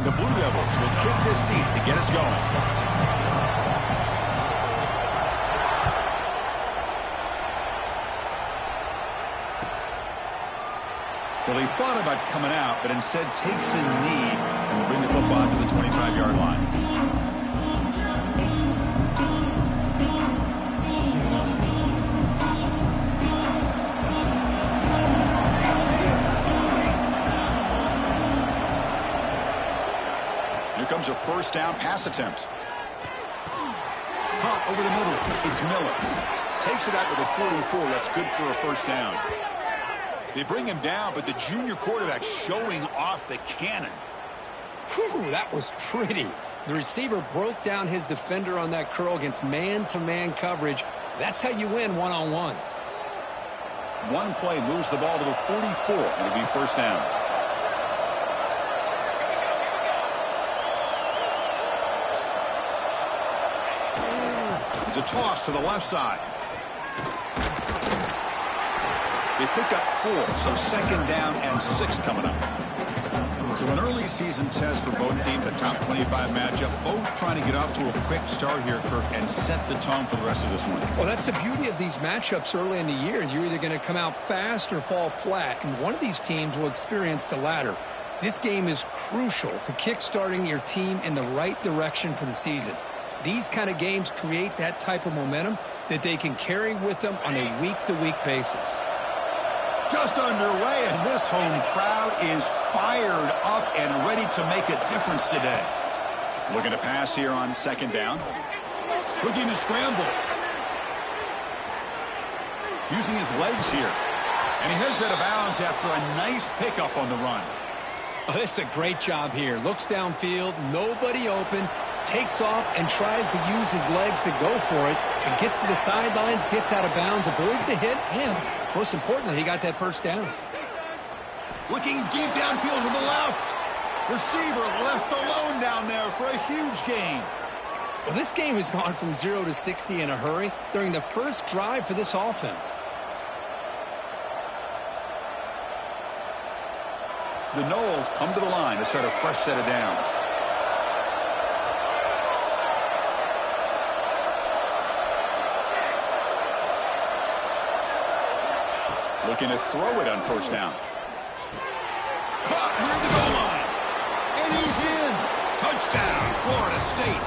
The Blue Devils will kick this deep to get us going. Well, he thought about coming out, but instead takes a knee and will bring the football to the 25-yard line. Here comes a first down pass attempt. Pop over the middle. It's Miller. Takes it out to the 44. That's good for a first down. They bring him down, but the junior quarterback showing off the cannon. Whew, that was pretty. The receiver broke down his defender on that curl against man-to-man coverage. That's how you win one-on-ones. One play moves the ball to the 44. It'll be first down. It's a toss to the left side. They pick up 4, so second down and 6 coming up. So an early season test for both teams, the top 25 matchup, both trying to get off to a quick start here, Kirk, and set the tone for the rest of this one. Well, that's the beauty of these matchups early in the year. You're either going to come out fast or fall flat, and one of these teams will experience the latter. This game is crucial to kick-starting your team in the right direction for the season. These kind of games create that type of momentum that they can carry with them on a week-to-week basis. Just underway, and this home crowd is fired up and ready to make a difference today. Looking to pass here on second down. Looking to scramble. Using his legs here. And he heads out of bounds after a nice pickup on the run. Oh, this is a great job here. Looks downfield, nobody open, takes off and tries to use his legs to go for it, and gets to the sidelines, gets out of bounds, avoids the hit, and most importantly, he got that first down. Looking deep downfield to the left. Receiver left alone down there for a huge gain. Well, this game has gone from 0 to 60 in a hurry during the first drive for this offense. The Noles come to the line to start a fresh set of downs. Looking to throw it on first down. Caught near the goal line. And he's in. Touchdown, Florida State.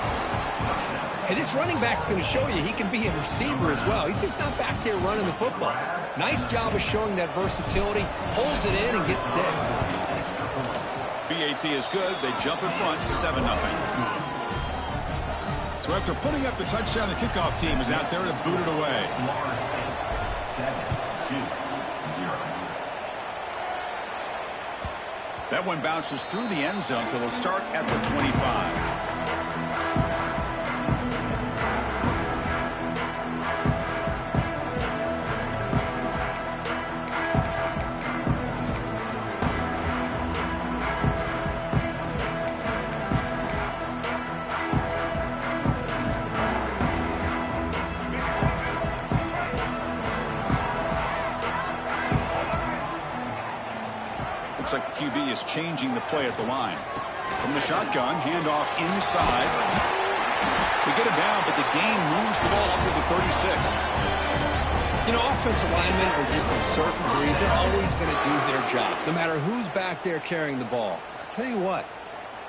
Hey, this running back's going to show you he can be a receiver as well. He's just not back there running the football. Nice job of showing that versatility. Pulls it in and gets 6. BAT is good. They jump in front, 7-0. So after putting up the touchdown, the kickoff team is out there to boot it away. That one bounces through the end zone, so they'll start at the 25. Looks like the QB is changing the play at the line. From the shotgun, handoff inside. They get it down, but the gain moves the ball up to the 36. You know, offensive linemen are just a certain breed. They're always going to do their job, no matter who's back there carrying the ball. I'll tell you what,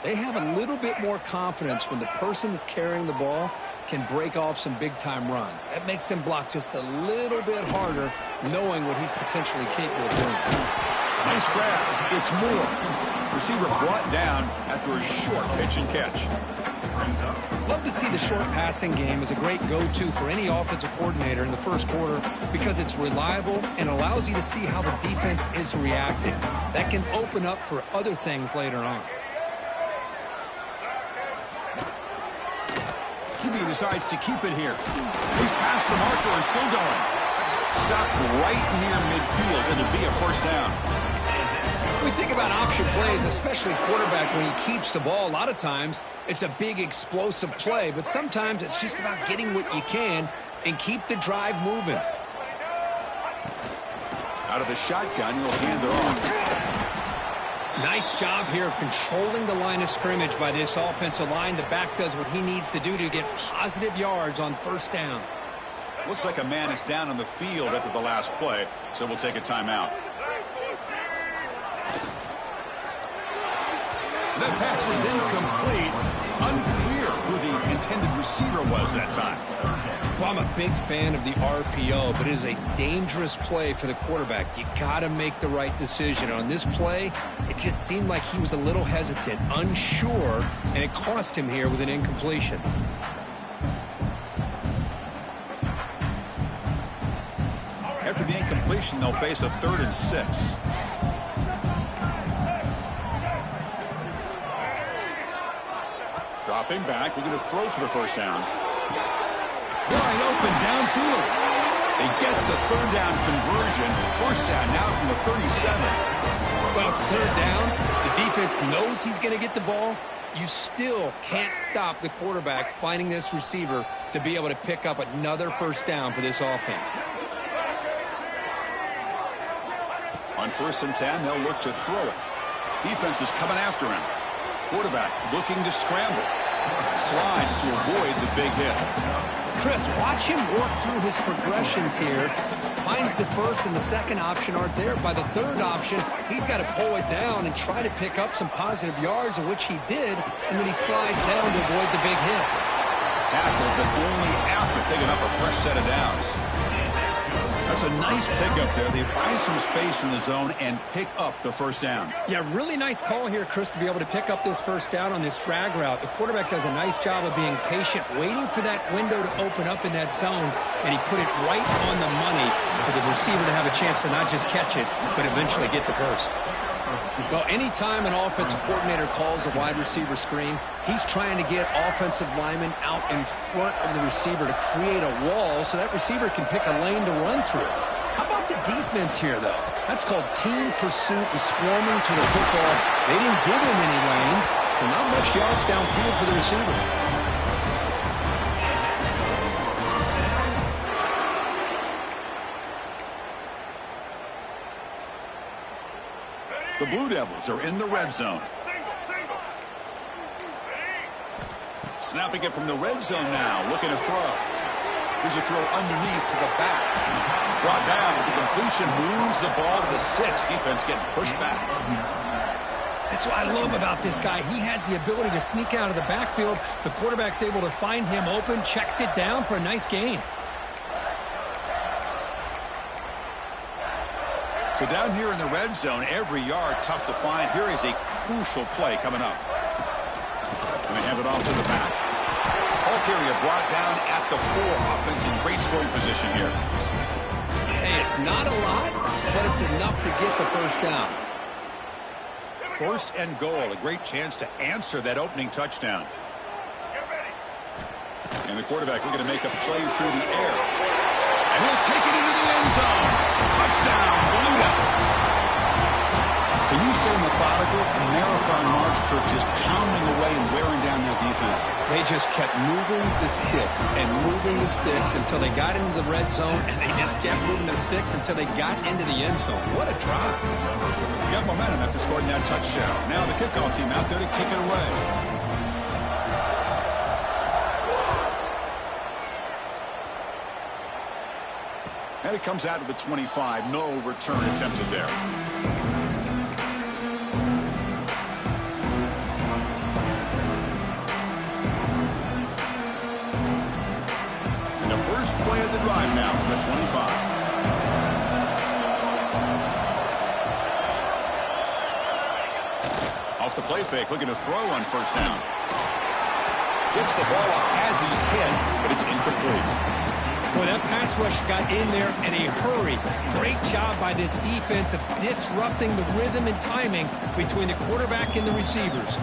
they have a little bit more confidence when the person that's carrying the ball can break off some big-time runs. That makes them block just a little bit harder, knowing what he's potentially capable of doing. Nice grab. It's Moore. Receiver brought down after a short pitch and catch. Love to see the short passing game as a great go-to for any offensive coordinator in the first quarter because it's reliable and allows you to see how the defense is reacting. That can open up for other things later on. QB decides to keep it here. He's past the marker and still going. Stopped right near midfield. It'll be a first down. We think about option plays, especially quarterback, when he keeps the ball. A lot of times, it's a big explosive play, but sometimes it's just about getting what you can and keep the drive moving. Out of the shotgun, he'll hand it off. Nice job here of controlling the line of scrimmage by this offensive line. The back does what he needs to do to get positive yards on first down. Looks like a man is down on the field after the last play, so we'll take a timeout. That pass is incomplete. Unclear who the intended receiver was that time. Well, I'm a big fan of the RPO, but it is a dangerous play for the quarterback. You got to make the right decision. On this play, it just seemed like he was a little hesitant, unsure, and it cost him here with an incompletion. After the incompletion, they'll face a 3rd and 6. Dropping back, looking to throw for the first down. Wide open downfield. They get the 3rd down conversion. First down now from the 37. Well, it's 3rd down. The defense knows he's going to get the ball. You still can't stop the quarterback finding this receiver to be able to pick up another first down for this offense. On 1st and 10, they'll look to throw it. Defense is coming after him. Quarterback looking to scramble. Slides to avoid the big hit. Chris, watch him work through his progressions here. Finds the first and the second option aren't there. By the third option, he's got to pull it down and try to pick up some positive yards, of which he did, and then he slides down to avoid the big hit. Tackled, but only after picking up a fresh set of downs. That's a nice pickup there. They find some space in the zone and pick up the first down. Yeah, really nice call here, Chris, to be able to pick up this first down on this drag route. The quarterback does a nice job of being patient, waiting for that window to open up in that zone, and he put it right on the money for the receiver to have a chance to not just catch it, but eventually get the first. Well, anytime an offensive coordinator calls a wide receiver screen, he's trying to get offensive linemen out in front of the receiver to create a wall so that receiver can pick a lane to run through. How about the defense here, though? That's called team pursuit and swarming to the football. They didn't give him any lanes, so not much yards downfield for the receiver. The Blue Devils are in the red zone. Snapping it from the red zone now, looking to throw. Here's a throw underneath to the back. Brought down with the completion, moves the ball to the 6. Defense getting pushed back. That's what I love about this guy. He has the ability to sneak out of the backfield. The quarterback's able to find him open, checks it down for a nice gain. So down here in the red zone, every yard tough to find. Here is a crucial play coming up. And they hand it off to the back. Ball carrier brought down at the 4. Offense in great scoring position here. Hey, it's not a lot, but it's enough to get the first down. 1st and goal, a great chance to answer that opening touchdown. And the quarterback looking to make a play through the air. And he'll take it into the end zone. Touchdown, Blue Devils. Can you say methodical? A marathon march, Kirk, just pounding away and wearing down their defense. They just kept moving the sticks and moving the sticks until they got into the red zone, and they just kept moving the sticks until they got into the end zone. What a drive. You got momentum after scoring that touchdown. Now the kickoff team out there to kick it away. And it comes out to the 25. No return attempted there. And the first play of the drive now from the 25. Off the play fake, looking to throw on first down. Gets the ball off as he's hit, but it's incomplete. Boy, that pass rush got in there in a hurry. Great job by this defense of disrupting the rhythm and timing between the quarterback and the receivers.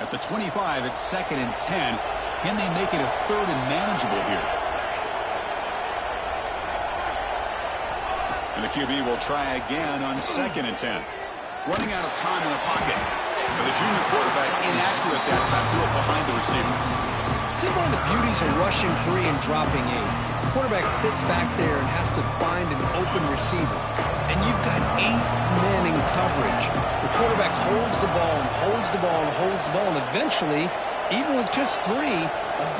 At the 25, it's 2nd and 10. Can they make it a 3rd and manageable here? And the QB will try again on 2nd and 10. Running out of time in the pocket. But the junior quarterback inaccurate that time, threw it behind the receiver. See, one of the beauties of rushing 3 and dropping 8. The quarterback sits back there and has to find an open receiver. And you've got 8 men in coverage. The quarterback holds the ball and holds the ball and holds the ball, and eventually, even with just 3,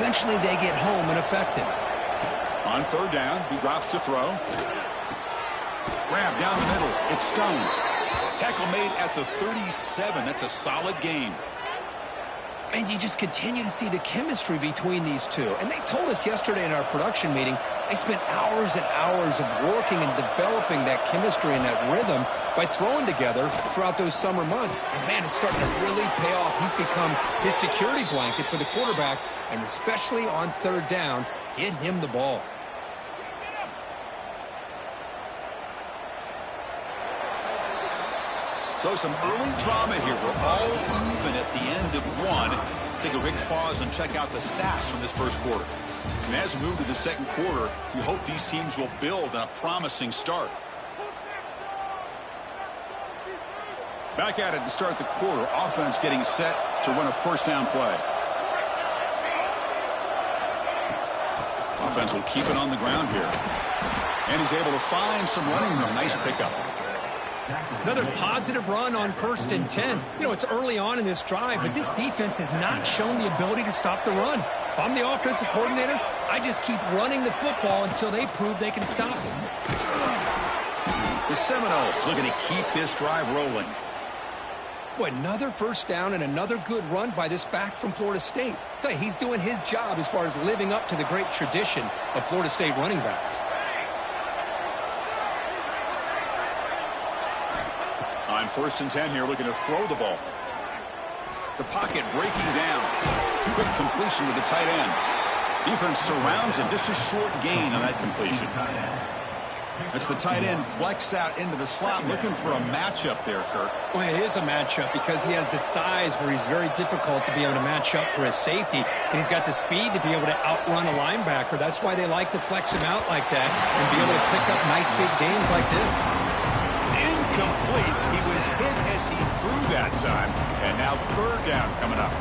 eventually they get home and effective. On third down, he drops to throw. Grab down the middle. It's Stone. Tackle made at the 37. That's a solid gain. And you just continue to see the chemistry between these two. And they told us yesterday in our production meeting, they spent hours and hours of working and developing that chemistry and that rhythm by throwing together throughout those summer months. And, man, it's starting to really pay off. He's become his security blanket for the quarterback, and especially on third down, get him the ball. So some early drama here. We're all even at the end of one. Take a quick pause and check out the stats from this first quarter. And as we move to the second quarter, we hope these teams will build on a promising start. Back at it to start the quarter. Offense getting set to run a first down play. Offense will keep it on the ground here. And he's able to find some running room. Nice pickup. Another positive run on 1st and 10. You know, it's early on in this drive, but this defense has not shown the ability to stop the run. If I'm the offensive coordinator, I just keep running the football until they prove they can stop it. The Seminoles looking to keep this drive rolling. Boy, another first down and another good run by this back from Florida State. I tell you, he's doing his job as far as living up to the great tradition of Florida State running backs. On 1st and 10 here, looking to throw the ball. The pocket breaking down. Quick completion to the tight end. Defense surrounds him. Just a short gain on that completion. That's the tight end flexed out into the slot, looking for a matchup there, Kirk. Well, it is a matchup because he has the size where he's very difficult to be able to match up for his safety, and he's got the speed to be able to outrun a linebacker. That's why they like to flex him out like that and be able to pick up nice big gains like this. It's incomplete. He was hit as he threw that time, and now third down coming up.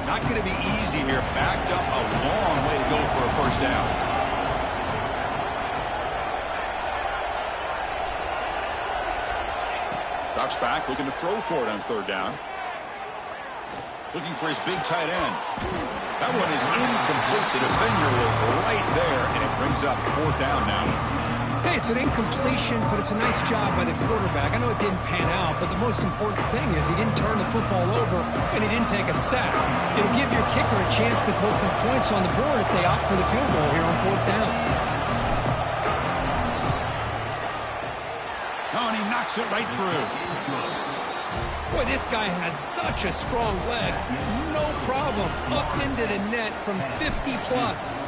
Not going to be easy here. Backed up a long way to go for a first down. Drops back, looking to throw for it on third down. Looking for his big tight end. That one is incomplete. The defender was right there, and it brings up fourth down now. Hey, it's an incompletion, but it's a nice job by the quarterback. I know it didn't pan out, but the most important thing is he didn't turn the football over, and he didn't take a sack. It'll give your kicker a chance to put some points on the board if they opt for the field goal here on fourth down. Oh, and he knocks it right through. Boy, this guy has such a strong leg. No problem. Up into the net from 50 plus.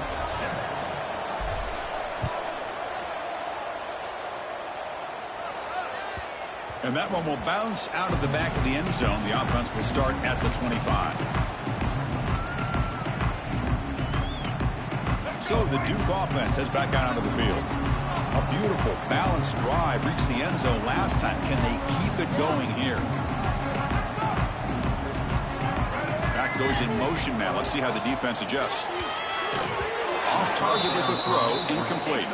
And that one will bounce out of the back of the end zone. The offense will start at the 25. So the Duke offense heads back out onto the field. A beautiful, balanced drive reached the end zone last time. Can they keep it going here? Back goes in motion now. Let's see how the defense adjusts. Off target with a throw, incomplete.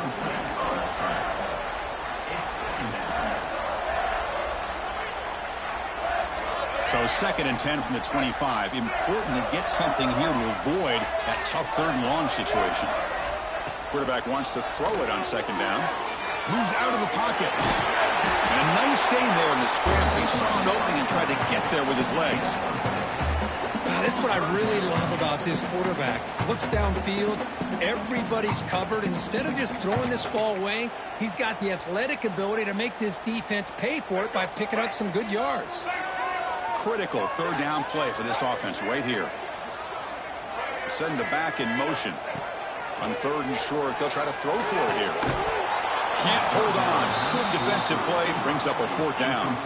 So 2nd and 10 from the 25. Important to get something here to avoid that tough third and long situation. Quarterback wants to throw it on 2nd down. Moves out of the pocket. And a nice gain there in the scramble. He saw an opening and tried to get there with his legs. This is what I really love about this quarterback. Looks downfield. Everybody's covered. Instead of just throwing this ball away, he's got the athletic ability to make this defense pay for it by picking up some good yards. Critical third down play for this offense right here. Send the back in motion. On 3rd and short, they'll try to throw for it here. Can't hold on. Good defensive play. Brings up a 4th down.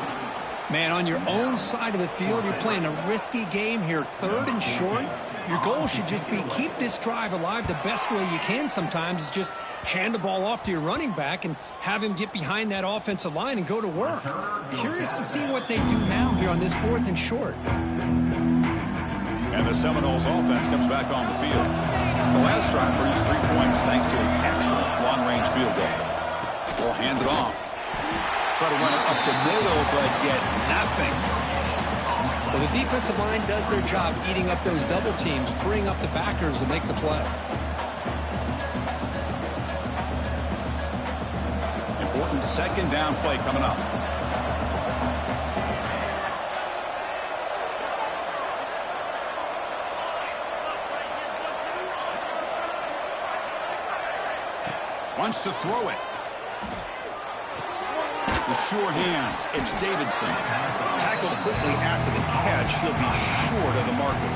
Man, on your own side of the field, you're playing a risky game here. 3rd and short. Your goal should just be keep this drive alive the best way you can sometimes is just hand the ball off to your running back and have him get behind that offensive line and go to work. Curious to see what they do now here on this 4th and short. And the Seminoles offense comes back on the field. The last drive produced 3 points thanks to an excellent long-range field goal. We'll hand it off. Try to run it up the middle, but get nothing. Well, the defensive line does their job eating up those double teams, freeing up the backers to make the play. Important 2nd down play coming up. Wants to throw it. The sure hands. It's Davidson. Tackled quickly after the catch. He'll be short of the marker.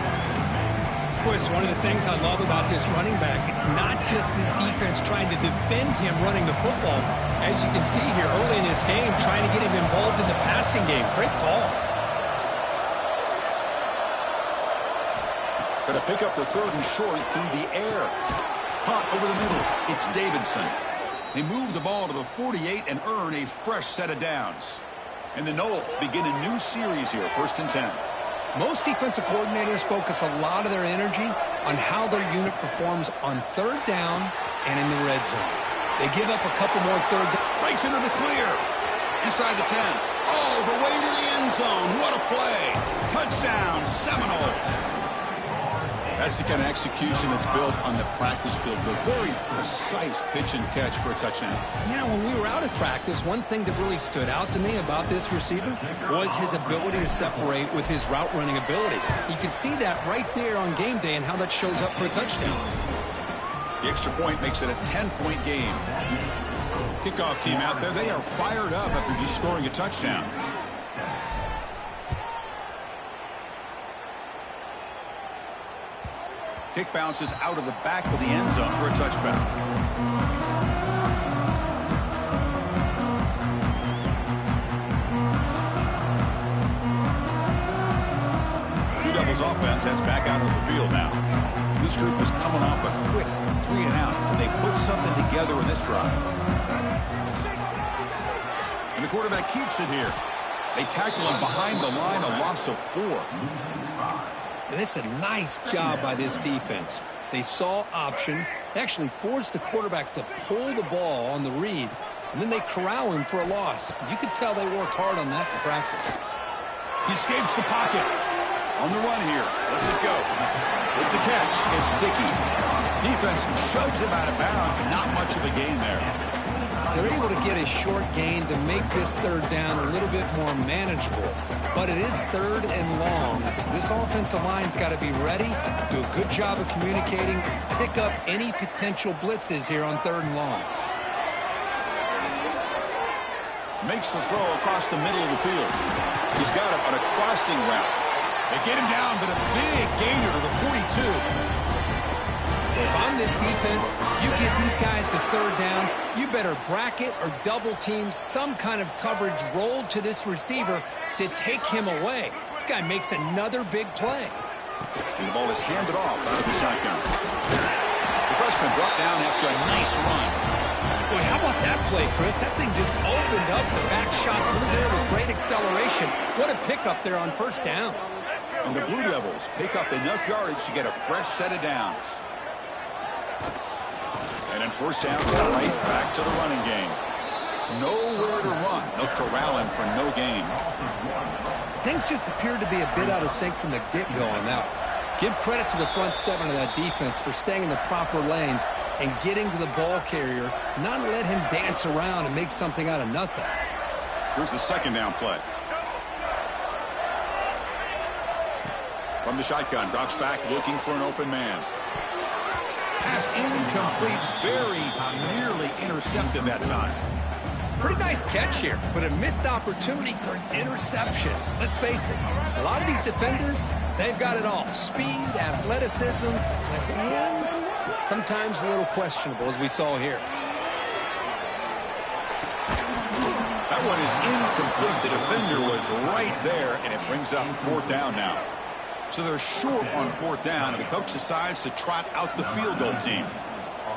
Boy, it's one of the things I love about this running back. It's not just this defense trying to defend him running the football. As you can see here early in this game, trying to get him involved in the passing game. Great call. Going to pick up the 3rd and short through the air. Punt over the middle. It's Davidson. They move the ball to the 48 and earn a fresh set of downs. And the Noles begin a new series here, 1st and 10. Most defensive coordinators focus a lot of their energy on how their unit performs on 3rd down and in the red zone. They give up a couple more 3rd down. Breaks into the clear. Inside the 10. All the way to the end zone. What a play. Touchdown, Seminoles. That's the kind of execution that's built on the practice field. A very precise pitch and catch for a touchdown. Yeah, when we were out at practice, one thing that really stood out to me about this receiver was his ability to separate with his route running ability. You can see that right there on game day and how that shows up for a touchdown. The extra point makes it a 10-point game. Kickoff team out there, they are fired up after just scoring a touchdown. Kick bounces out of the back of the end zone for a touchback. Blue Devils offense heads back out of the field now. This group is coming off a quick 3 and out. Can they put something together in this drive? And the quarterback keeps it here. They tackle him behind the line, a loss of 4. And it's a nice job by this defense. They saw option. They actually forced the quarterback to pull the ball on the read, and then they corral him for a loss. You could tell they worked hard on that in practice. He escapes the pocket. On the run here. Let's it go. With the catch, it's Dickey. Defense shoves him out of bounds. Not much of a gain there. They're able to get a short gain to make this 3rd down a little bit more manageable. But it is 3rd and long. So this offensive line's got to be ready, do a good job of communicating, pick up any potential blitzes here on 3rd and long. Makes the throw across the middle of the field. He's got him on a crossing route. They get him down, but a big gainer to the 42. If I'm this defense, you get these guys to 3rd down, you better bracket or double team some kind of coverage rolled to this receiver to take him away. This guy makes another big play. And the ball is handed off out of the shotgun. The freshman brought down after a nice run. Boy, how about that play, Chris? That thing just opened up the back shot through there with great acceleration. What a pickup there on 1st down. And the Blue Devils pick up enough yardage to get a fresh set of downs. And in 1st down, right back to the running game. Nowhere to run. They'll corral him for no gain. Things just appeared to be a bit out of sync from the get-go on that. Give credit to the front 7 of that defense for staying in the proper lanes and getting to the ball carrier, not let him dance around and make something out of nothing. Here's the 2nd down play. From the shotgun, drops back looking for an open man. Pass incomplete, very nearly intercepted that time. Pretty nice catch here, but a missed opportunity for an interception. Let's face it, a lot of these defenders, they've got it all. Speed, athleticism, but hands, sometimes a little questionable, as we saw here. That one is incomplete. The defender was right there, and it brings up 4th down now. So they're short on 4th down, and the coach decides to trot out the field goal team.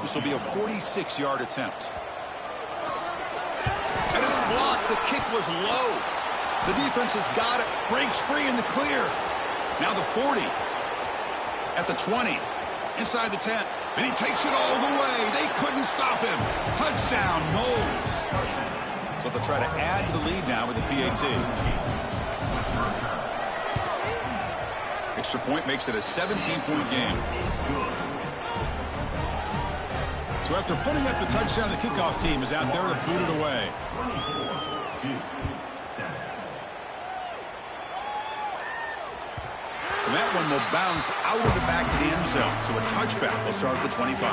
This will be a 46-yard attempt. And it's blocked. The kick was low. The defense has got it. Breaks free in the clear. Now the 40. At the 20. Inside the 10. And he takes it all the way. They couldn't stop him. Touchdown, Knowles. So they'll try to add to the lead now with the PAT. Extra point makes it a 17-point game. So after putting up the touchdown, the kickoff team is out there to boot it away. And that one will bounce out of the back of the end zone. So a touchback will start at the 25.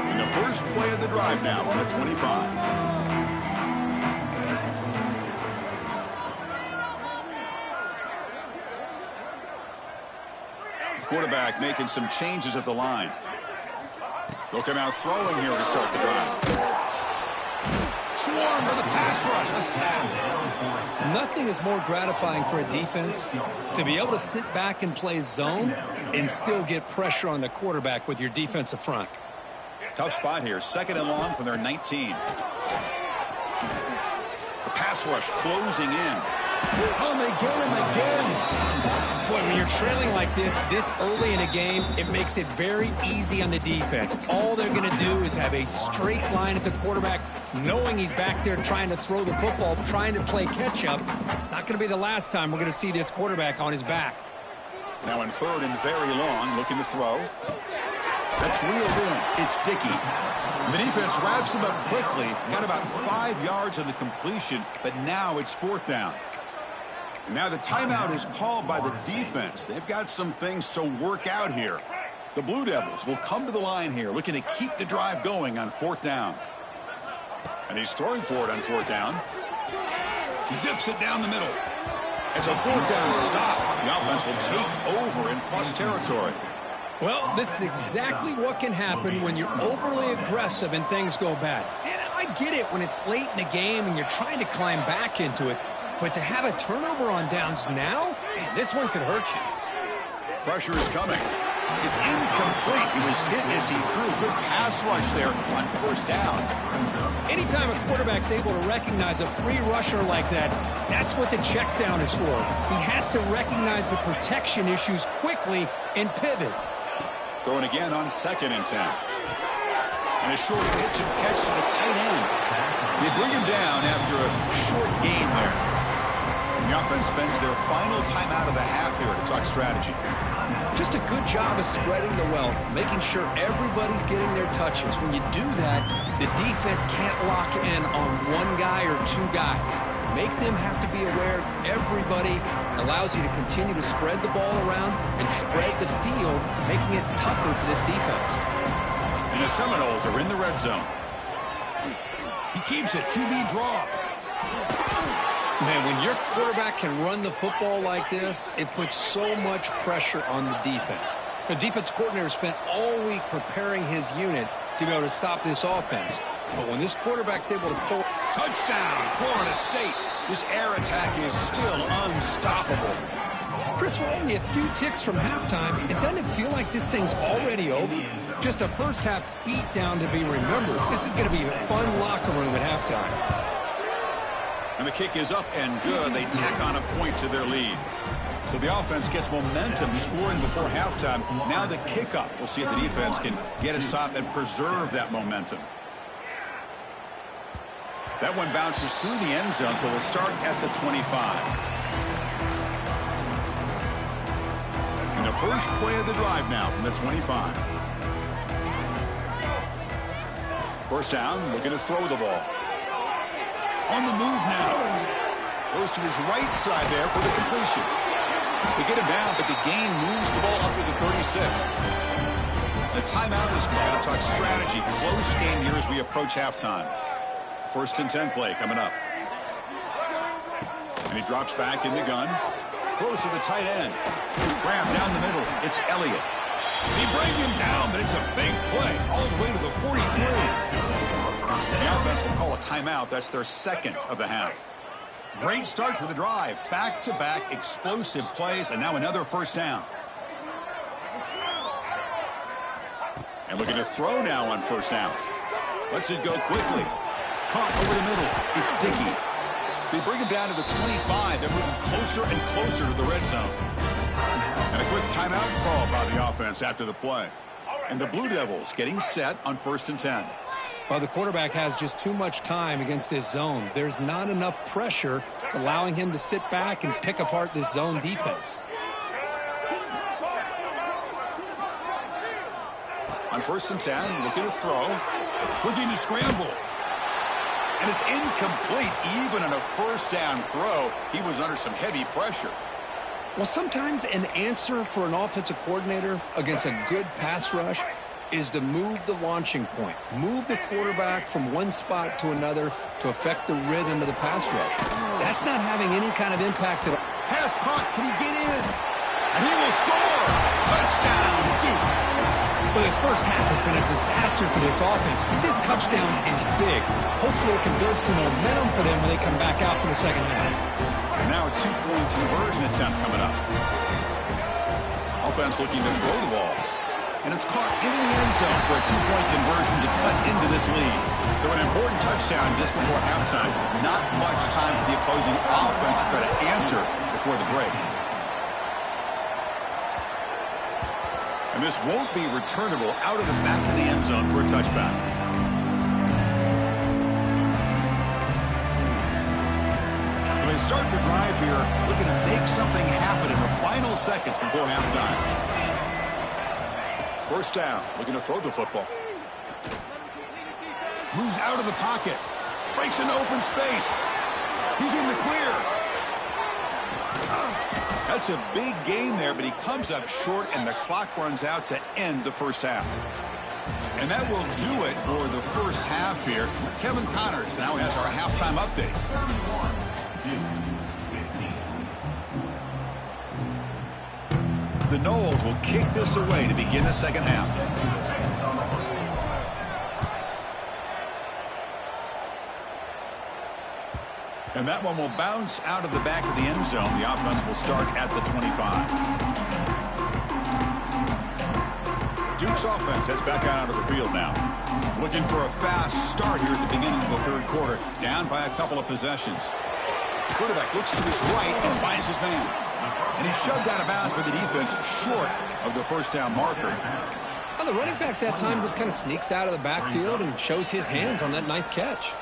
And the first play of the drive now from the 25. Quarterback making some changes at the line. They'll come out throwing here to start the drive. Swarm for the pass rush. A sack. Nothing is more gratifying for a defense to be able to sit back and play zone and still get pressure on the quarterback with your defensive front. Tough spot here. 2nd and long from their 19. The pass rush closing in. Oh, they get him again. Boy, when you're trailing like this early in a game, it makes it very easy on the defense. All they're going to do is have a straight line at the quarterback, knowing he's back there trying to throw the football, trying to play catch-up. It's not going to be the last time we're going to see this quarterback on his back. Now in 3rd and very long, looking to throw. That's reeled in. It's Dickey. The defense wraps him up quickly. Got about 5 yards on the completion, but now it's 4th down. And now the timeout is called by the defense. They've got some things to work out here. The Blue Devils will come to the line here, looking to keep the drive going on 4th down. And he's throwing for it on 4th down. Zips it down the middle. It's a 4th down stop. The offense will take over in plus territory. Well, this is exactly what can happen when you're overly aggressive and things go bad. And I get it when it's late in the game and you're trying to climb back into it. But to have a turnover on downs now, man, this one could hurt you. Pressure is coming. It's incomplete. He was hit as he threw. Good pass rush there on 1st down. Anytime a quarterback's able to recognize a free rusher like that, that's what the check down is for. He has to recognize the protection issues quickly and pivot. Throwing again on 2nd and 10. And a short pitch and catch to the tight end. They bring him down after a short gain there. And the offense spends their final timeout of the half here to talk strategy. Just a good job of spreading the wealth, making sure everybody's getting their touches. When you do that, the defense can't lock in on one guy or 2 guys. Make them have to be aware of everybody. Allows you to continue to spread the ball around and spread the field, making it tougher for this defense. And the Seminoles are in the red zone. He keeps it. QB draw. Man, when your quarterback can run the football like this, it puts so much pressure on the defense. The defense coordinator spent all week preparing his unit to be able to stop this offense. But when this quarterback's able to pull... Touchdown, Florida State. This air attack is still unstoppable. Chris, we're only a few ticks from halftime. It doesn't feel like this thing's already over. Just a first-half beatdown to be remembered. This is going to be a fun locker room at halftime. And the kick is up and good. They tack on a point to their lead. So the offense gets momentum scoring before halftime. Now the kickoff. We'll see if the defense can get a stop and preserve that momentum. That one bounces through the end zone, so they'll start at the 25. And the first play of the drive now from the 25. First down, looking to throw the ball. On the move now. Goes to his right side there for the completion. They get him down, but the gain moves the ball up to the 36. The timeout is called to talk strategy. Close game here as we approach halftime. 1st and 10 play coming up. And he drops back in the gun. Close to the tight end. Grab down the middle. It's Elliott. He brings him down, but it's a big play all the way to the 43. The offense will call a timeout. That's their 2nd of the half. Great start to the drive. Back-to-back explosive plays, and now another first down. And looking to throw now on first down. Lets it go quickly. Caught over the middle. It's Dickey. They bring him down to the 25. They're moving closer and closer to the red zone. And a quick timeout call by the offense after the play. And the Blue Devils getting set on 1st and 10. Well, the quarterback has just too much time against this zone. There's not enough pressure. It's allowing him to sit back and pick apart this zone defense. On 1st and 10, looking to throw. Looking to scramble. And it's incomplete. Even on a first down throw, he was under some heavy pressure. Well, sometimes an answer for an offensive coordinator against a good pass rush is to move the launching point. Move the quarterback from one spot to another to affect the rhythm of the pass rush. That's not having any kind of impact at all. Pass caught. Can he get in? And he will score. Touchdown, Duke. Well, this first half has been a disaster for this offense, but this touchdown is big. Hopefully it can build some momentum for them when they come back out for the second half. And now a two-point conversion attempt coming up. Offense looking to throw the ball. And it's caught in the end zone for a two-point conversion to cut into this lead. So an important touchdown just before halftime. Not much time for the opposing offense to try to answer before the break. And this won't be returnable out of the back of the end zone for a touchback. So they start the drive here, looking to make something happen in the final seconds before halftime. First down, looking to throw the football. Moves out of the pocket. Breaks into open space. He's in the clear. That's a big gain there, but he comes up short, and the clock runs out to end the first half. And that will do it for the first half here. Kevin Connors now has our halftime update. The Noles will kick this away to begin the second half. And that one will bounce out of the back of the end zone. The offense will start at the 25. Duke's offense heads back out onto the field now. Looking for a fast start here at the beginning of the third quarter. Down by a couple of possessions. The quarterback looks to his right and finds his man. And he's shoved out of bounds by the defense short of the first down marker. Well, the running back that time just kind of sneaks out of the backfield and shows his hands on that nice catch.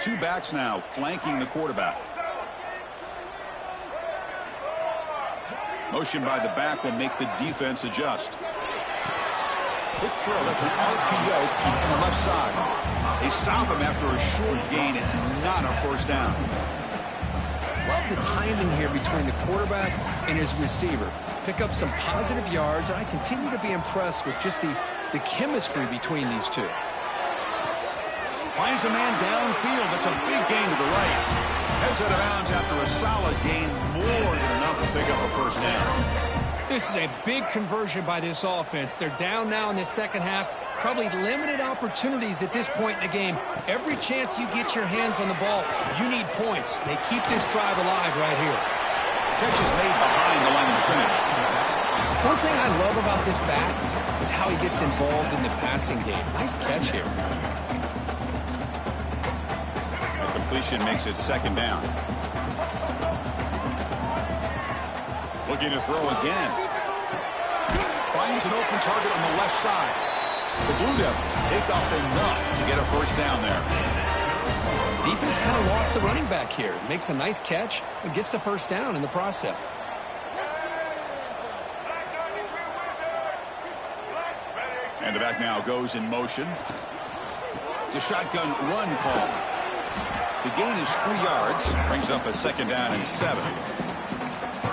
Two backs now flanking the quarterback. Motion by the back will make the defense adjust. Quick throw. That's an RPO caught on the left side. They stop him after a short gain. It's not a first down. Love the timing here between the quarterback and his receiver. Pick up some positive yards, and I continue to be impressed with just the chemistry between these two. Finds a man downfield. That's a big gain to the right. Heads out of bounds after a solid gain. More than enough to pick up a first down. This is a big conversion by this offense. They're down now in the second half. Probably limited opportunities at this point in the game. Every chance you get your hands on the ball, you need points. They keep this drive alive right here. Catch is made behind the line of scrimmage. One thing I love about this back is how he gets involved in the passing game. Nice catch here. Completion makes it second down. Looking to throw again. Finds an open target on the left side. The Blue Devils take off enough to get a first down there. Defense kind of lost the running back here. Makes a nice catch and gets the first down in the process. And the back now goes in motion. It's a shotgun run call. The gain is 3 yards. Brings up a second down and 7.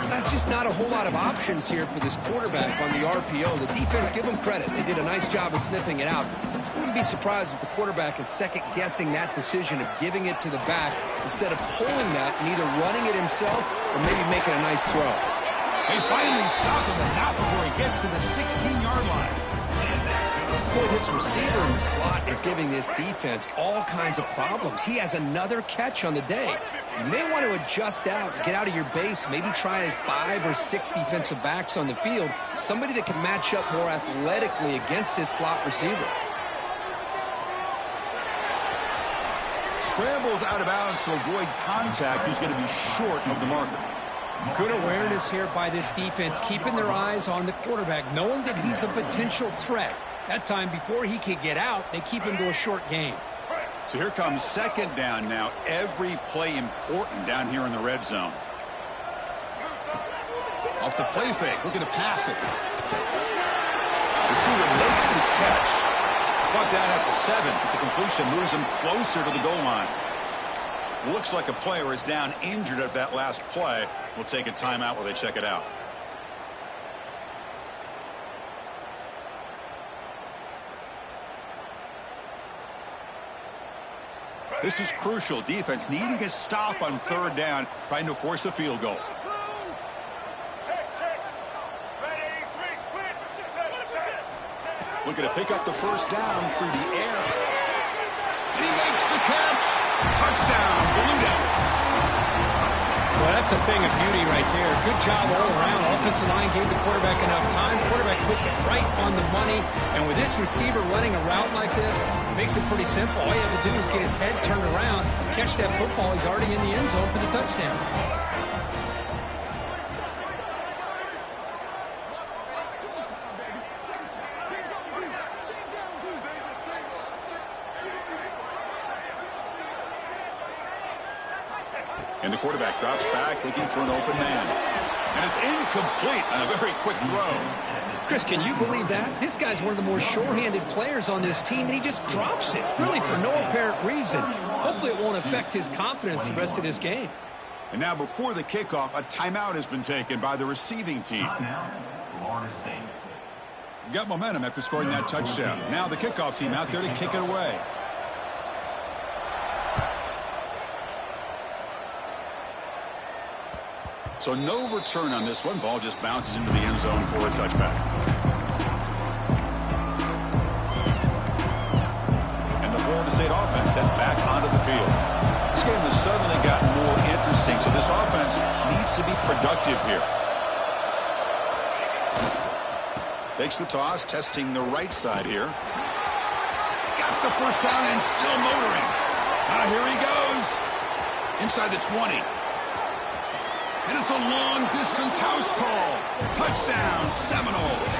That's just not a whole lot of options here for this quarterback on the RPO. The defense, give them credit. They did a nice job of sniffing it out. I wouldn't be surprised if the quarterback is second-guessing that decision of giving it to the back instead of pulling that and either running it himself or maybe making a nice throw. They finally stop him, and not before he gets to the 16-yard line. Boy, this receiver in the slot is giving this defense all kinds of problems. He has another catch on the day. You may want to adjust out, get out of your base, maybe try 5 or 6 defensive backs on the field, somebody that can match up more athletically against this slot receiver. Scrambles out of bounds to avoid contact. He's going to be short of the marker. Good awareness here by this defense, keeping their eyes on the quarterback, knowing that he's a potential threat. That time, before he could get out, they keep him to a short gain. So here comes second down now. Every play important down here in the red zone. Off the play fake, looking to pass it. Receiver makes the catch. Brought down at the 7, but the completion moves him closer to the goal line. Looks like a player is down injured at that last play. We'll take a timeout while they check it out. This is crucial. Defense needing a stop on third down, trying to force a field goal. Looking to pick up the first down through the air. And he makes the catch. Touchdown, Blue Devils. Well, that's a thing of beauty right there. Good job all around. Offensive line gave the quarterback enough time. Quarterback puts it right on the money. And with this receiver running a route like this, it makes it pretty simple. All you have to do is get his head turned around, catch that football. He's already in the end zone for the touchdown. And the quarterback drops back, looking for an open man. And it's incomplete on a very quick throw. Chris, can you believe that? This guy's one of the more sure-handed players on this team, and he just drops it, really for no apparent reason. Hopefully it won't affect his confidence the rest of this game. And now before the kickoff, a timeout has been taken by the receiving team. Got momentum after scoring that touchdown. Now the kickoff team out there to kick it away. So no return on this one. Ball just bounces into the end zone for a touchback. And the Florida State offense heads back onto the field. This game has suddenly gotten more interesting, so this offense needs to be productive here. Takes the toss, testing the right side here. Got the first down and still motoring. Here he goes. Inside the 20. And it's a long-distance house call. Touchdown, Seminoles.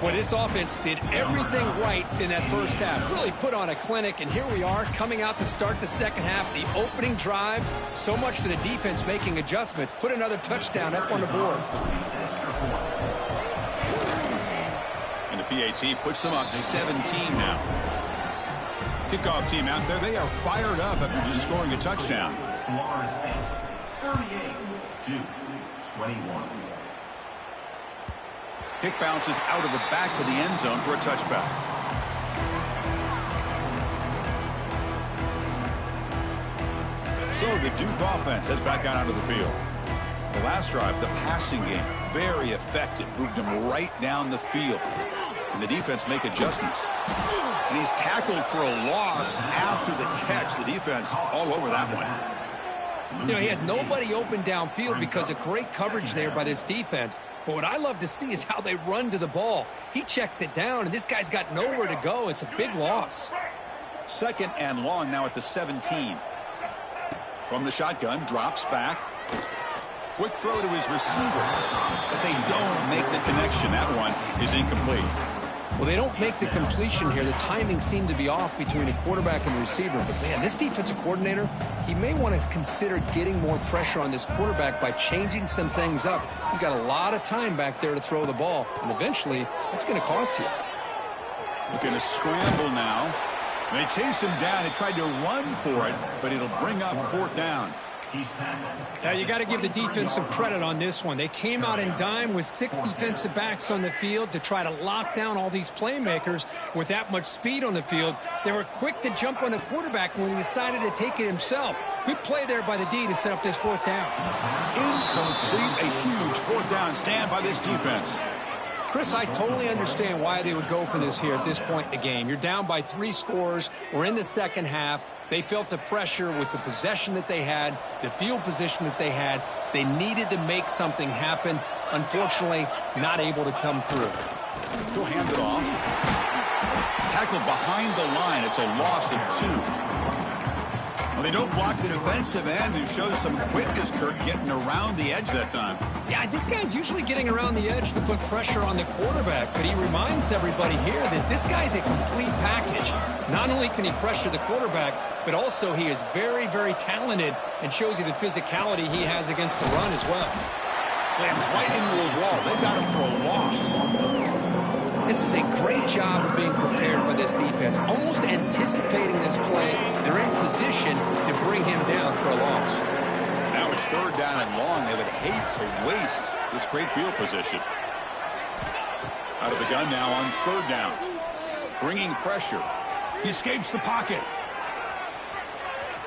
Well, this offense did everything right in that first half. Really put on a clinic, and here we are coming out to start the second half. The opening drive, so much for the defense making adjustments. Put another touchdown up on the board. And the PAT puts them up 17 now. Kickoff team out there, they are fired up after just scoring a touchdown. 38-21. Kick bounces out of the back of the end zone for a touchback. So the Duke offense heads back out onto the field. The last drive, the passing game, very effective. Moved him right down the field. And the defense make adjustments. And he's tackled for a loss after the catch. The defense all over that one. You know, he had nobody open downfield because of great coverage there by this defense. But what I love to see is how they run to the ball. He checks it down, and this guy's got nowhere to go. It's a big loss. Second and long now at the 17. From the shotgun, drops back. Quick throw to his receiver. But they don't make the connection. That one is incomplete. Well, they don't make the completion here. The timing seemed to be off between the quarterback and the receiver. But, man, this defensive coordinator, he may want to consider getting more pressure on this quarterback by changing some things up. He's got a lot of time back there to throw the ball. And eventually, that's going to cost you. Looking to scramble now. They chase him down. They tried to run for it, but it'll bring up fourth down. Now, you got to give the defense some credit on this one. They came out in dime with 6 defensive backs on the field to try to lock down all these playmakers with that much speed on the field. They were quick to jump on the quarterback when he decided to take it himself. Good play there by the D to set up this 4th down. Incomplete, a huge 4th down stand by this defense. Chris, I totally understand why they would go for this here at this point in the game. You're down by 3 scores. We're in the second half. They felt the pressure with the possession that they had, the field position that they had. They needed to make something happen. Unfortunately, not able to come through. He'll hand it off. Tackled behind the line. It's a loss of 2. Well, they don't block the defensive end and shows some quickness, Kirk, getting around the edge that time. Yeah, this guy's usually getting around the edge to put pressure on the quarterback, but he reminds everybody here that this guy's a complete package. Not only can he pressure the quarterback, but also he is very, very talented and shows you the physicality he has against the run as well. Slams right into a wall. They've got him for a loss. This is a great job of being prepared by this defense, almost anticipating this play. They're in position to bring him down for a loss. Now it's 3rd down and long. They would hate to waste this great field position. Out of the gun now on 3rd down. Bringing pressure. He escapes the pocket.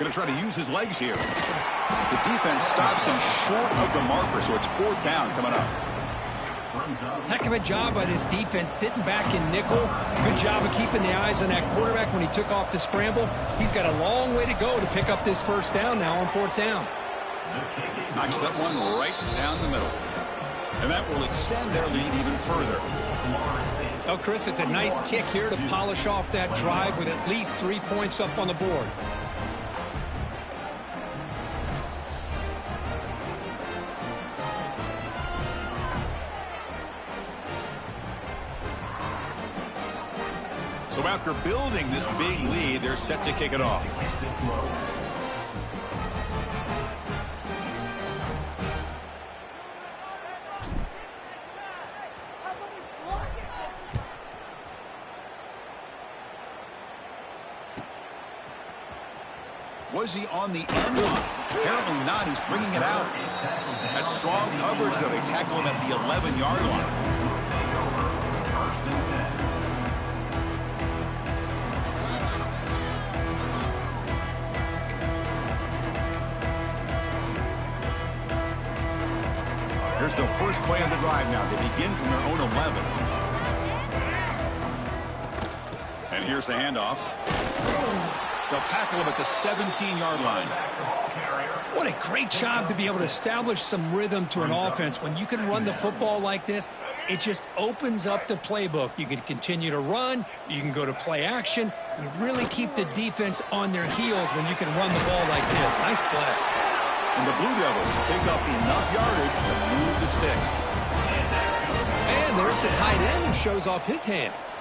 Going to try to use his legs here. The defense stops him short of the marker, so it's 4th down coming up. Heck of a job by this defense, sitting back in nickel. Good job of keeping the eyes on that quarterback when he took off the scramble. He's got a long way to go to pick up this 1st down now on 4th down. Knocks that one right down the middle. And that will extend their lead even further. Oh, Chris, it's a nice kick here to polish off that drive with at least 3 points up on the board. So after building this big lead, they're set to kick it off. Was he on the end line? Apparently not. He's bringing it out. That's strong coverage, though. They tackle him at the 11-yard line. Here's the first play of the drive now. They begin from their own 11. And here's the handoff. They'll tackle him at the 17-yard line. What a great job to be able to establish some rhythm to an offense. When you can run the football like this, it just opens up the playbook. You can continue to run. You can go to play action. You really keep the defense on their heels when you can run the ball like this. Nice play. And the Blue Devils pick up enough yardage to move the sticks. And there's the tight end who shows off his hands.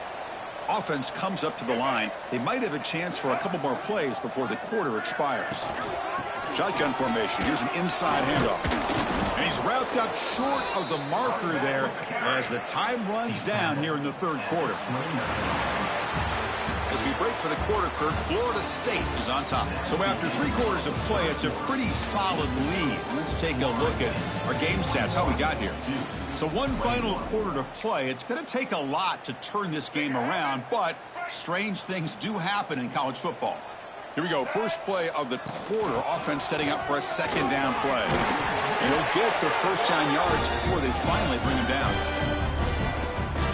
Offense comes up to the line. They might have a chance for a couple more plays before the quarter expires. Shotgun formation. Here's an inside handoff. And he's wrapped up short of the marker there as the time runs down here in the 3rd quarter. As we break for the quarter, Kirk, Florida State is on top. So after 3 quarters of play, it's a pretty solid lead. Let's take a look at our game stats, how we got here. So one final quarter to play. It's going to take a lot to turn this game around, but strange things do happen in college football. Here we go. First play of the quarter. Offense setting up for a 2nd down play. And he'll get the 1st down yards before they finally bring him down.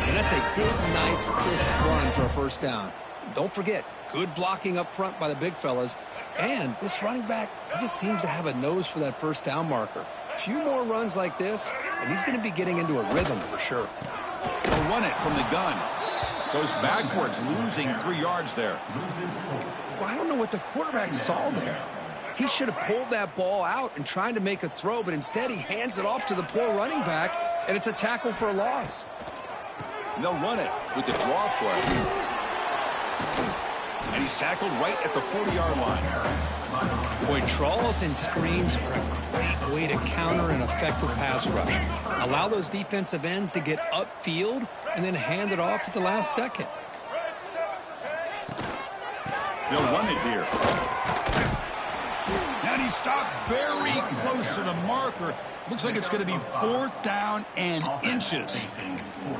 And that's a good, nice, crisp run for a 1st down. Don't forget, good blocking up front by the big fellas. And this running back, he just seems to have a nose for that 1st down marker. A few more runs like this, and he's going to be getting into a rhythm for sure. He'll run it from the gun. Goes backwards, losing 3 yards there. Well, I don't know what the quarterback saw there. He should have pulled that ball out and tried to make a throw, but instead he hands it off to the poor running back, and it's a tackle for a loss. And they'll run it with the draw play. And he's tackled right at the 40-yard line. Boy, draws and screens are a great way to counter an effective pass rush. Allow those defensive ends to get upfield and then hand it off at the last second. They'll run it here. And he's stopped very close to the marker. Looks like it's going to be 4th down and inches.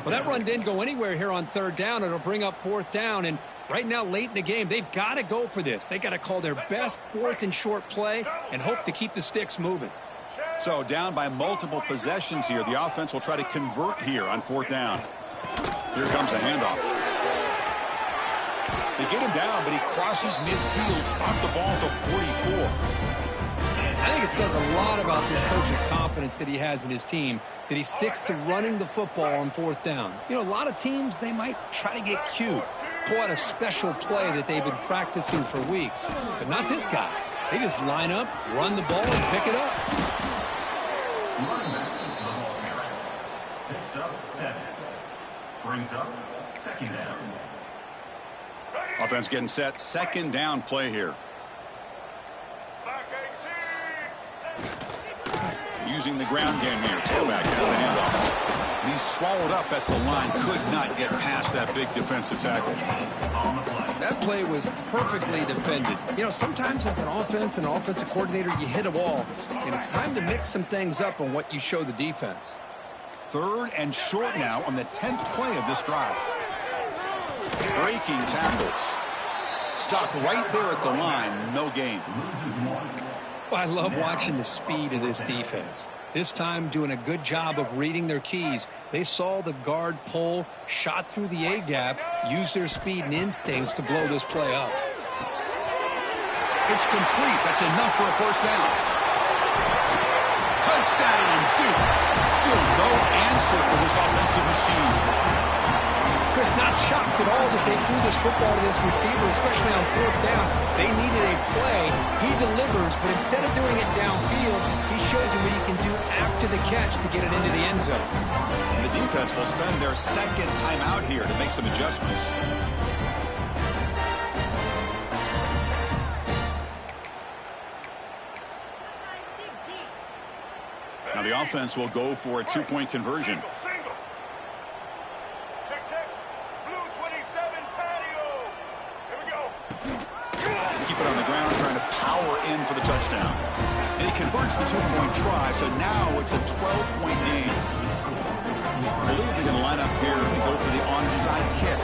Well, that run didn't go anywhere here on 3rd down. It'll bring up 4th down, and right now, late in the game, they've got to go for this. They got to call their best 4th and short play and hope to keep the sticks moving. So down by multiple possessions here. The offense will try to convert here on 4th down. Here comes a handoff. They get him down, but he crosses midfield, stopped the ball at the 44. I think it says a lot about this coach's confidence that he has in his team, that he sticks to running the football on 4th down. You know, a lot of teams, they might try to get cute, pull out a special play that they've been practicing for weeks. But not this guy. They just line up, run the ball, and pick it up. Picks up 7. Brings up 2nd down. Offense getting set. 2nd down play here. Using the ground game here. Tailback has the handoff. And he's swallowed up at the line. Could not get past that big defensive tackle. That play was perfectly defended. You know, sometimes as an offense and an offensive coordinator, you hit a wall, and it's time to mix some things up on what you show the defense. 3rd and short now on the 10th play of this drive. Breaking tackles. Stopped right there at the line. No gain. Well, I love watching the speed of this defense. This time doing a good job of reading their keys. They saw the guard pull, shot through the A-gap, used their speed and instincts to blow this play up. It's complete. That's enough for a 1st down. Touchdown, Duke. Still no answer for this offensive machine. Chris, not shocked at all that they threw this football to this receiver, especially on 4th down. They needed a play. He delivers, but instead of doing it downfield, he shows them what he can do after the catch to get it into the end zone. And the defense will spend their 2nd time out here to make some adjustments. Now the offense will go for a 2-point conversion. Keep it on the ground, trying to power in for the touchdown. And he converts the 2-point try, so now it's a 12-point game. I believe they're going to line up here and go for the onside kick.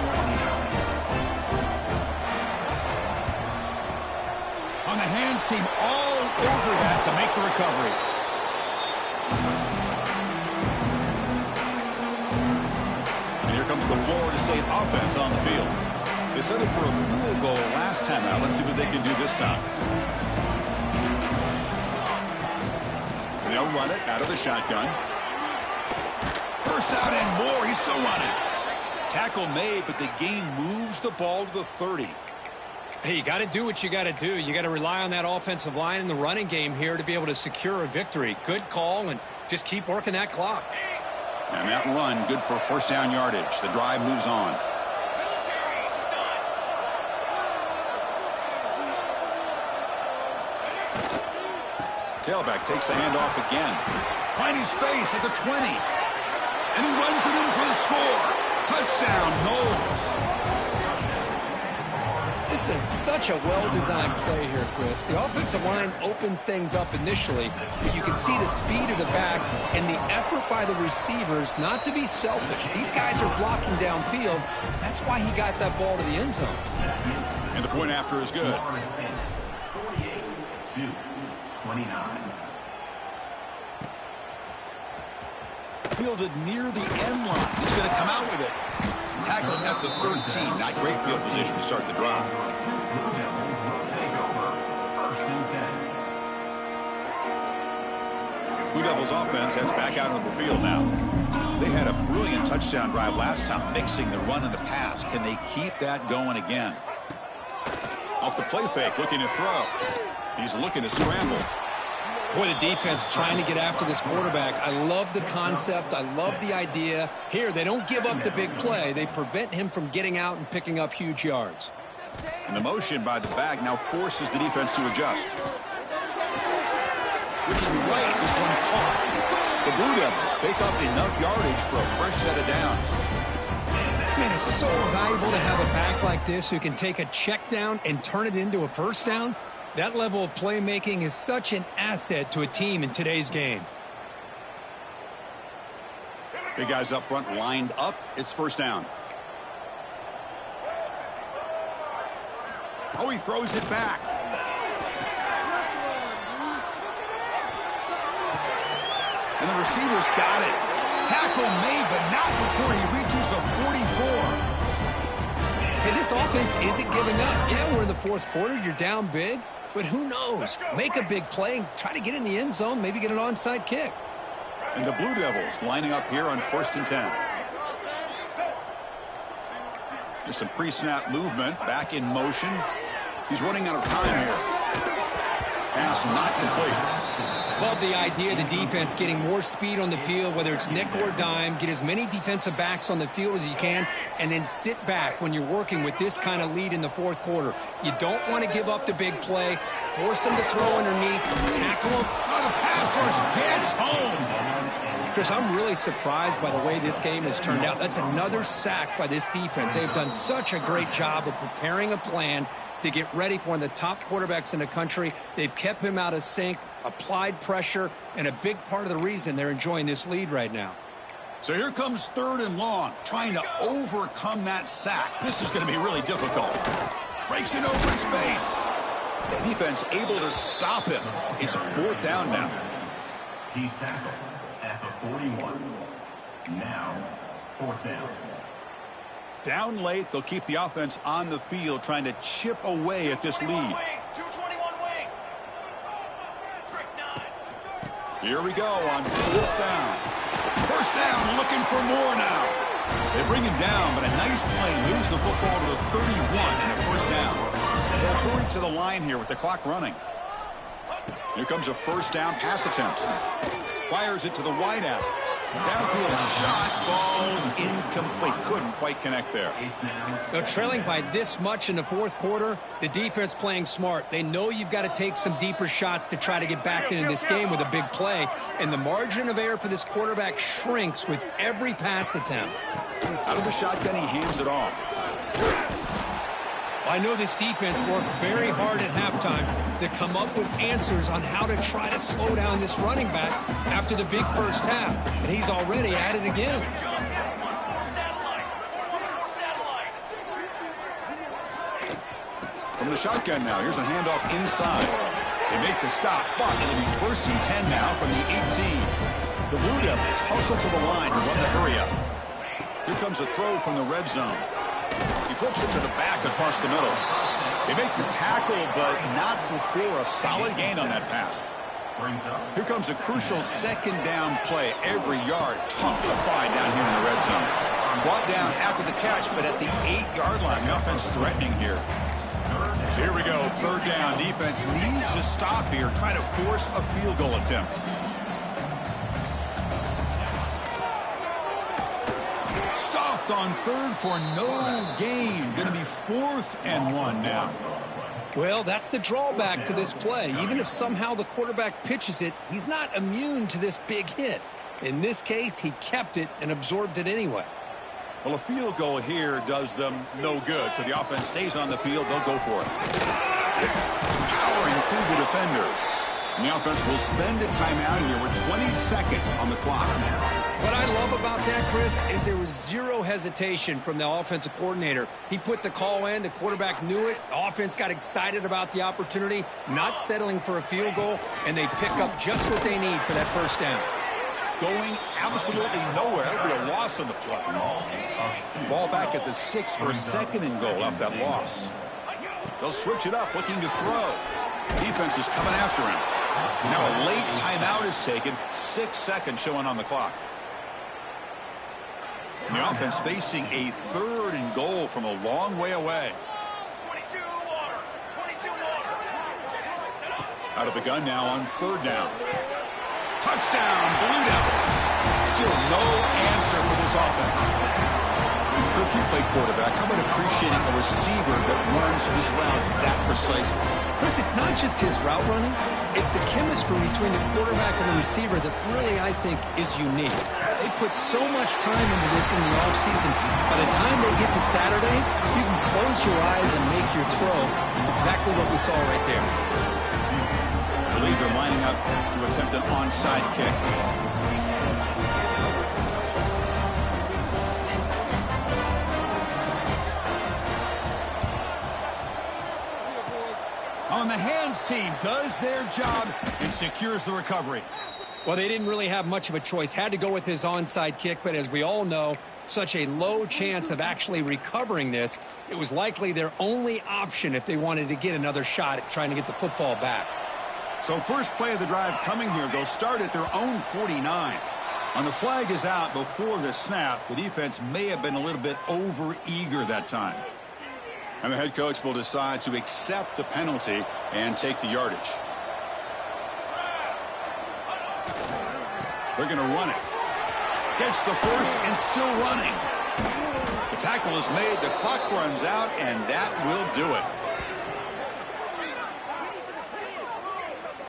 On the hands team, all over that to make the recovery. And here comes the Florida State offense on the field. They settled for a field goal last time out. Let's see what they can do this time. They'll run it out of the shotgun. 1st out and more. He's still running. Tackle made, but the gain moves the ball to the 30. Hey, you got to do what you got to do. You got to rely on that offensive line in the running game here to be able to secure a victory. Good call, and just keep working that clock. And that run, good for 1st down yardage. The drive moves on. Tailback takes the handoff again. Finding space at the 20. And he runs it in for the score. Touchdown, Knowles. This is such a well-designed play here, Chris. The offensive line opens things up initially, but you can see the speed of the back and the effort by the receivers not to be selfish. These guys are blocking downfield. That's why he got that ball to the end zone. And the point after is good. 48-29. Fielded near the end line. He's going to come out with it. Tackled at the 13. Not great field position to start the drive. Blue Devils will take over 1st and 10. Blue Devils offense heads back out on the field now. They had a brilliant touchdown drive last time, mixing the run and the pass. Can they keep that going again? Off the play fake, looking to throw. He's looking to scramble. Boy, the defense trying to get after this quarterback. I love the concept. I love the idea. Here, they don't give up the big play. They prevent him from getting out and picking up huge yards. And the motion by the back now forces the defense to adjust. Looking right, this one caught. The Blue Devils pick up enough yardage for a fresh set of downs. Man, it's so valuable to have a back like this who can take a check down and turn it into a 1st down. That level of playmaking is such an asset to a team in today's game. Big guys up front lined up. It's first down. Oh, he throws it back. And the receiver's got it. Tackle made, but not before he reaches the 44. Hey, this offense isn't giving up. Yeah, we're in the fourth quarter. You're down big. But who knows? Make a big play. Try to get in the end zone. Maybe get an onside kick. And the Blue Devils lining up here on 1st and 10. There's some pre-snap movement. Back in motion. He's running out of time here. Pass not complete. Love the idea of the defense getting more speed on the field, whether it's nickel or dime. Get as many defensive backs on the field as you can, and then sit back when you're working with this kind of lead in the fourth quarter. You don't want to give up the big play. Force them to throw underneath. Tackle them. Oh, the pass rush gets home. Chris, I'm really surprised by the way this game has turned out. That's another sack by this defense. They've done such a great job of preparing a plan to get ready for one of the top quarterbacks in the country. They've kept him out of sync, applied pressure, and a big part of the reason they're enjoying this lead right now. So here comes 3rd and long, trying to overcome that sack. This is going to be really difficult. Breaks in open space. The defense able to stop him. It's 4th down now. He's tackled at the 41. Now, 4th down. Down late, they'll keep the offense on the field, trying to chip away at this lead. Here we go on 4th down. 1st down, looking for more now. They bring him down, but a nice play moves the football to the 31 and a 1st down. They'll hurry to the line here with the clock running. Here comes a 1st down pass attempt. Fires it to the wideout. Downfield shot falls incomplete. Couldn't quite connect there. Now, trailing by this much in the fourth quarter, the defense playing smart. They know you've got to take some deeper shots to try to get back into this game with a big play. And the margin of error for this quarterback shrinks with every pass attempt. Out of the shotgun, he hands it off. I know this defense worked very hard at halftime to come up with answers on how to try to slow down this running back after the big first half. And he's already at it again. From the shotgun now, here's a handoff inside. They make the stop, but it'll be 1st and 10 now from the 18. The Blue Devils hustle to the line to run the hurry up. Here comes a throw from the red zone. He flips it to the back across the middle. They make the tackle, but not before a solid gain on that pass. Here comes a crucial 2nd down play. Every yard tough to find down here in the red zone. Brought down after the catch, but at the 8-yard line, the offense threatening here. So here we go, 3rd down. Defense needs to stop here, try to force a field goal attempt. Stopped on 3rd for no gain. Going to be 4th and 1 now. Well, that's the drawback to this play. Even if somehow the quarterback pitches it, he's not immune to this big hit. In this case, he kept it and absorbed it anyway. Well, a field goal here does them no good, so the offense stays on the field. They'll go for it. Powering through the defender. And the offense will spend a timeout here with 20 seconds on the clock. What I love about that, Chris, is there was zero hesitation from the offensive coordinator. He put the call in. The quarterback knew it. The offense got excited about the opportunity, not settling for a field goal, and they pick up just what they need for that 1st down. Going absolutely nowhere. It'll be a loss on the play. Ball back at the 6 for 2nd and goal off that loss. They'll switch it up, looking to throw. Defense is coming after him. Now a late timeout is taken. 6 seconds showing on the clock. And the offense facing a 3rd and goal from a long way away. Out of the gun now on 3rd down. Touchdown, Blue Devils. Still no answer for this offense. If you play quarterback, how about appreciating a receiver that runs his routes that precisely? Chris, it's not just his route running. It's the chemistry between the quarterback and the receiver that really, I think, is unique. They put so much time into this in the offseason. By the time they get to Saturdays, you can close your eyes and make your throw. It's exactly what we saw right there. I believe they're lining up to attempt an onside kick. On the hands team does their job and secures the recovery. Well, they didn't really have much of a choice. Had to go with his onside kick, but as we all know, such a low chance of actually recovering this. It was likely their only option if they wanted to get another shot at trying to get the football back. So first play of the drive coming here. They'll start at their own 49. And the flag is out before the snap. The defense may have been a little bit over-eager that time. And the head coach will decide to accept the penalty and take the yardage. They're going to run it. Gets the first and still running. The tackle is made. The clock runs out, and that will do it.